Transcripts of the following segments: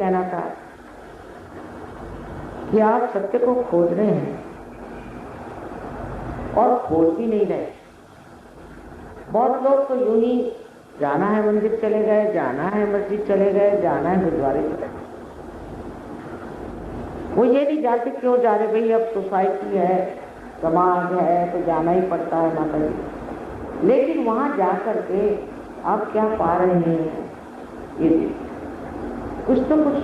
कहना था कि आप सत्य को खोज रहे हैं और खोज भी नहीं रहे। बहुत लोग तो यूं ही जाना है मंदिर चले गए, जाना है मस्जिद चले गए, जाना है गुरुद्वारे चले गए। वो ये नहीं जानते क्यों जा रहे। भाई अब सोसाइटी है, समाज है, तो जाना ही पड़ता है माता जी। लेकिन वहां जा करके आप क्या पा रहे हैं, ये कुछ तो कुछ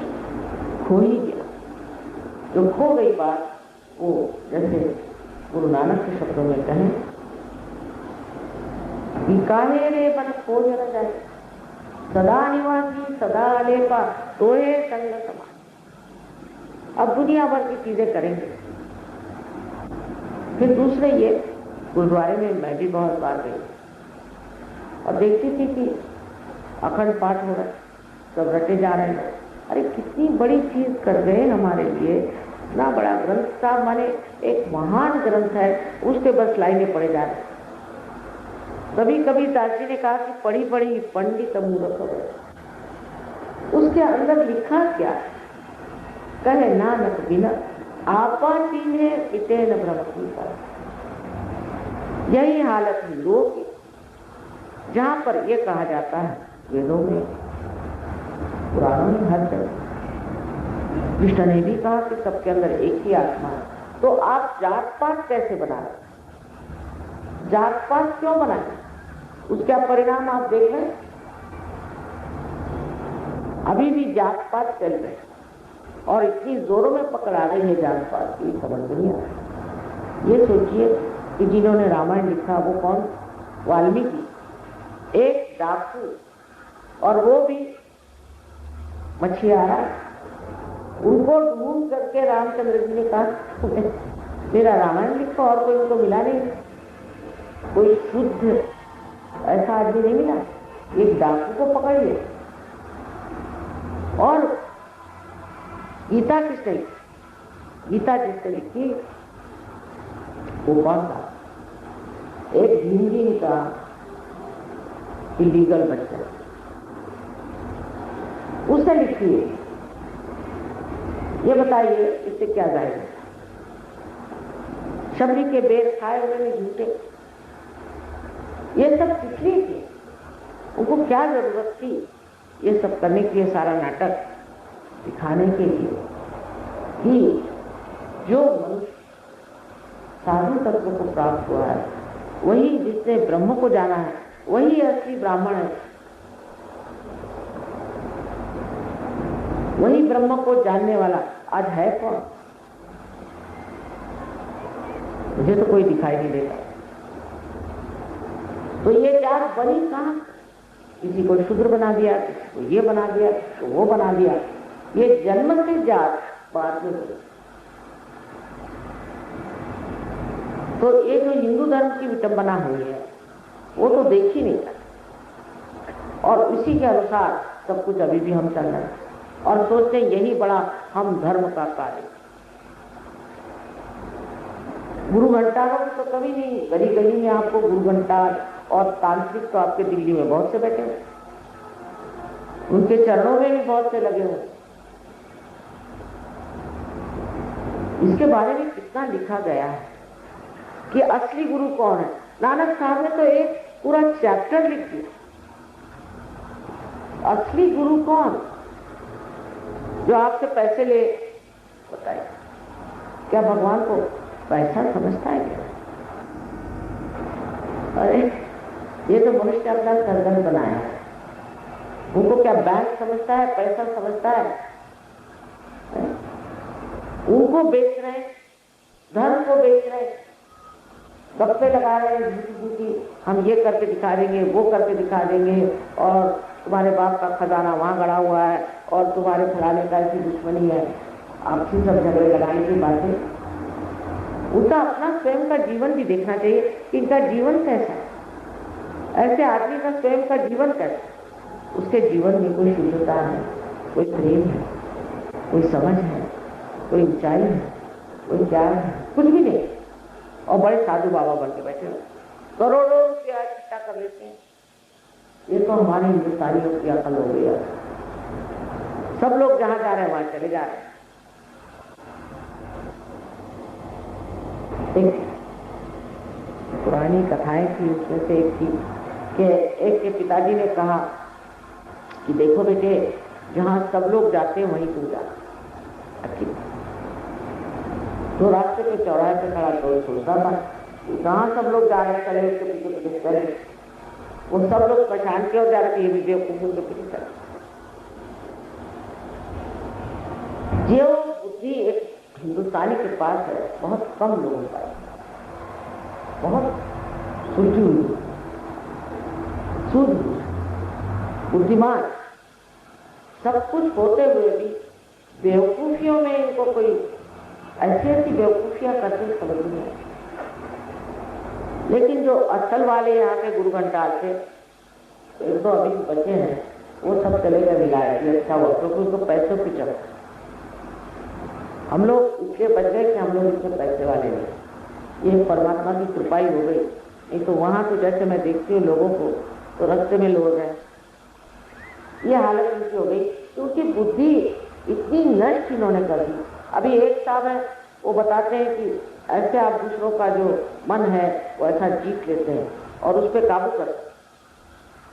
खो ही गया। जो खो गई बात, वो जैसे गुरु नानक के शब्दों में कहें, काहे रे मन खो न जाए, सदा निवासी सदा अलेपा, तोहे संग समान। अब दुनिया भर की चीजें करेंगे। फिर दूसरे ये गुरुद्वारे में मैं भी बहुत बार गई और देखती थी कि अखंड पाठ हो रहा है, सब रटे जा रहे हैं। अरे कितनी बड़ी चीज कर गए हमारे लिए, इतना बड़ा ग्रंथ साहब, माने एक महान ग्रंथ है, उसके बस लाइनें पढ़े जा रहे। कभी कभी दास जी ने कहा कि पढ़ी पढ़ी पंडित मूर्ख हो गए। उसके अंदर लिखा क्या है? कहे नानक बिना आपा चीन्हे पिते न भ्रम की पर। यही हालत हिंदुओं की, जहां पर यह कहा जाता है वेदों में, पुराणों में, हर जगह। कृष्ण ने भी कहा कि सबके अंदर एक ही आत्मा है। तो आप जात पात कैसे बना रहे? जात पात क्यों बनाए? उसका परिणाम आप देख रहे हैं। अभी भी जात पात चल रहे हैं और इतनी जोरों में पकड़ा रही है जात पात की, समझ नहीं आ रही। ये सोचिए कि जिन्होंने रामायण लिखा वो कौन? वाल्मीकि, एक डाकू, और वो भी मछियारा। उनको ढूंढ करके रामचंद्र जी ने कहा मेरा रामायण लिखो, और कोई उनको मिला नहीं। कोई शुद्ध ऐसा आदमी नहीं मिला। एक डाकू को पकड़ लिया। और गीता किसने लिखी? गीता जिसने लिखी वो कौन था? एक हिंदी का इलीगल बच्चा, उसने लिखी है। ये बताइए इससे क्या जाएगा? शबरी के बेर खाए हुए में झूठे। ये सब किस लिए थे? उनको क्या जरूरत थी ये सब करने के लिए? सारा नाटक दिखाने के लिए कि जो मनुष्य साधु तत्व को प्राप्त हुआ है, वही जिसने ब्रह्म को जाना है, वही असली ब्राह्मण है। वही ब्रह्म को जानने वाला आज है कौन? मुझे तो कोई दिखाई नहीं देता। तो ये जात बनी कहां? किसी को शूद्र बना दिया, किसी को ये बना दिया, किसी को वो बना दिया। ये जन्म से जात बाद में हुई। तो ये जो हिंदू धर्म की विटंबना हुई है वो तो देख ही नहीं सकते, और उसी के अनुसार सब कुछ अभी भी हम चल रहे हैं और सोचते हैं यही बड़ा हम धर्म का कार्य। गुरु घंटारों तो कभी नहीं, गली गली में आपको गुरु घंटार और तांत्रिक तो आपके दिल्ली में बहुत से बैठे हुए, उनके चरणों में भी बहुत से लगे हुए। इसके बारे में कितना लिखा गया है कि असली गुरु कौन है। नानक साहब ने तो एक पूरा चैप्टर लिख दिया, असली गुरु कौन? जो आपसे पैसे ले। बताइए, क्या भगवान को पैसा समझता है क्या? अरे ये तो मनुष्य अपना सरगम बनाया है। उनको क्या बैंक समझता है, पैसा समझता है? उनको बेच रहे, धर्म को बेच रहे, गप्पे लगा रहे हैं झूठी झूठी, हम ये करके दिखा देंगे, वो करके दिखा देंगे, और तुम्हारे बाप का खजाना वहां गड़ा हुआ है, और तुम्हारे फलाने का ऐसी दुश्मनी है। आपसी सब झगड़े लगाने की बातें। उनका अपना स्वयं का जीवन भी देखना चाहिए कि इनका जीवन कैसा है। ऐसे आदमी का स्वयं का जीवन कैसा? उसके जीवन में कोई शुद्धता है, कोई प्रेम है, कोई समझ है, कोई ऊंचाई है, कोई प्यार है? कुछ भी नहीं। और बड़े साधु बाबा बन के बैठे हो, करोड़ों रुपया इकट्ठा कर लेते हैं। ये तो हमारे हिंदुस्तानियों की अकल हो गई है। सब लोग जहां जा रहे हैं वहां चले जा रहे हैं। एक पुरानी कथाएं थी, उसमें से एक थी कि एक के पिताजी ने कहा कि देखो बेटे, जहां सब लोग जाते हैं वहीं तुम जा। अच्छी तो रास्ते पे चौराहे पे खड़ा तो सोचता था कहाँ सब लोग जा रहे हैं, चले उसके पीछे पीछे चले। वो सब लोग पहचान के और जा रहे थे, ये भी बेवकूफों के पीछे चले। जो बुद्धि एक हिंदुस्तानी के पास है, बहुत कम लोगों के पास, बहुत सुलझी हुई, सूझबूझ, बुद्धिमान, सब कुछ होते हुए भी बेवकूफियों में इनको कोई ऐसी ऐसी बेवकूफियां करते समझ नहीं है। लेकिन जो असल वाले यहाँ के गुरु घंटाल थे, एक तो अभी बचे हैं, वो सब चले गए विलायत, अच्छा हुआ क्योंकि उनको पैसों की चक्कर। हम लोग इसलिए बच गए कि हम लोग इससे पैसे वाले नहीं, ये परमात्मा की कृपा ही हो गई। नहीं तो वहां तो जैसे मैं देखती हूँ लोगों को, तो रास्ते में लोग हैं, ये हालत उनकी हो गई क्योंकि बुद्धि इतनी नष्ट इन्होंने कर दी। अभी एक साहब है, वो बताते हैं कि ऐसे आप दूसरों का जो मन है वो ऐसा जीत लेते हैं और उस पर काबू करते हैं,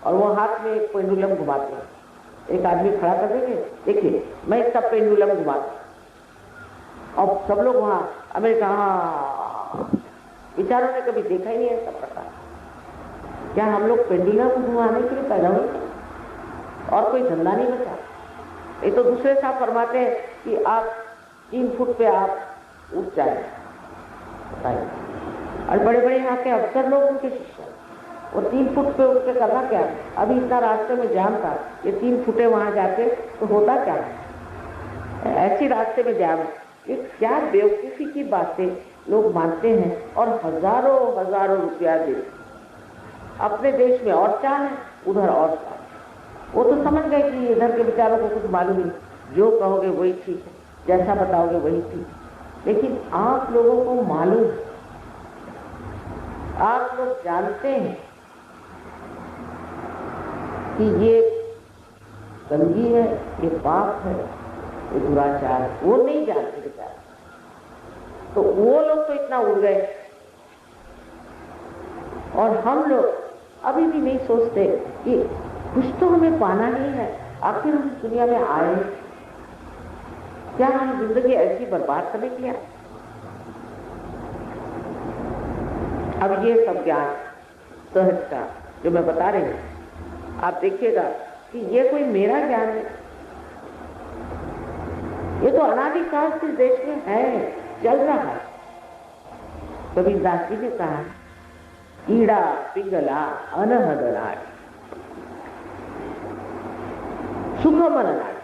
और वो हाथ में एक पेंडुलम घुमाते हैं। एक आदमी खड़ा कर देंगे, देखिए मैं इसका पेंडुलम घुमाता हूं, और सब लोग वहाँ अमेरिका, विचारों ने कभी देखा ही नहीं है सब प्रकार। क्या हम लोग पेंडुलम घुमाने के लिए पैदा हुए और कोई धंधा नहीं बचा? ये तो दूसरे साहब फरमाते हैं कि आप 3 फुट पे आप उठ जाए, बताइए। और बड़े बड़े यहाँ के अफसर लोग उनके शिष्य, वो 3 फुट पे उठ के करना क्या? अभी इतना रास्ते में जाम था, ये 3 फुटे वहां जाते तो होता क्या? ऐसी रास्ते में जाम, ये क्या बेवकूफी की बातें लोग मानते हैं और हजारों हजारों रुपया देते। अपने देश में और चाह है, उधर और चाह। वो तो समझ गए कि इधर के विचारों को कुछ मालूम नहीं, जो कहोगे वही ठीक है, जैसा बताओगे वही ठीक है। लेकिन आप लोगों को मालूम, आप लोग जानते हैं कि ये गंदगी है, ये पाप है, ये दुराचार है। वो नहीं जानते बेचारे, तो वो लोग तो इतना उड़ गए, और हम लोग अभी भी नहीं सोचते कि कुछ तो हमें पाना ही है। आखिर हम दुनिया में आए, क्या हम जिंदगी ऐसी बर्बाद करने के लिए आए? अब ये सब ज्ञान सहजता जो मैं बता रही हूँ, आप देखिएगा कि ये कोई मेरा ज्ञान है, ये तो अनादिकाल से देश में है, चल रहा है। कबीरदास जी ने कहा, कीड़ा पिंगला अनहद नाड़ी, सुखमन नाड़ी,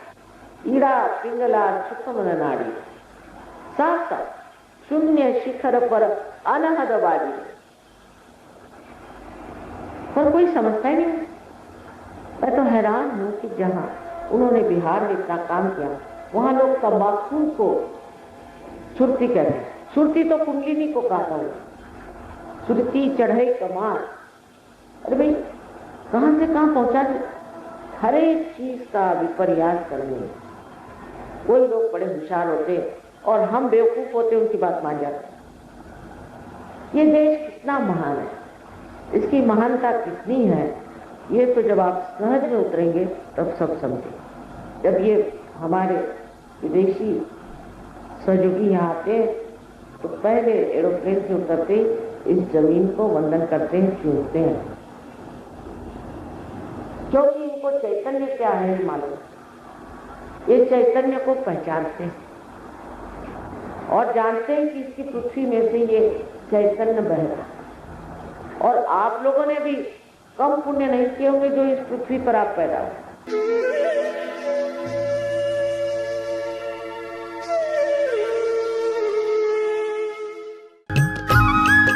ईड़ा पिंगला सुखमन नाड़ी, सात शून्य शिखर पर अनहद बाड़ी। पर कोई समझता ही नहीं। मैं तो हैरान हूं कि जहां उन्होंने बिहार में इतना काम किया, वहां लोग तंबाकू को सुरती कहते हैं। सुरती तो कुंडलिनी को कहता हूं, सुरती चढ़े कमार। अरे भाई, कहां से कहां पहुंचा दे, हर एक चीज का विपर्यास करने। कोई लोग बड़े होशियार होते और हम बेवकूफ होते, उनकी बात मान जाते। ये देश कितना महान है, इसकी महानता कितनी है, ये तो जब आप सहज में उतरेंगे तब सब समझेंगे। जब ये हमारे विदेशी सहयोगी यहाँ आते हैं तो पहले एरोप्लेन से उतरते इस जमीन को वंदन करते हैं, चूमते हैं, क्योंकि इनको चैतन्य क्या है मालूम। ये चैतन्य को पहचानते हैं और जानते हैं कि इसकी पृथ्वी में से ये चैतन्य बह रहा है। और आप लोगों ने भी कम पुण्य नहीं किए होंगे जो इस पृथ्वी पर आप पैदा हुए।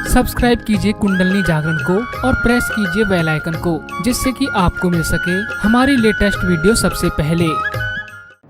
सब्सक्राइब कीजिए कुंडलनी जागरण को और प्रेस कीजिए बेल आइकन को, जिससे कि आपको मिल सके हमारी लेटेस्ट वीडियो सबसे पहले।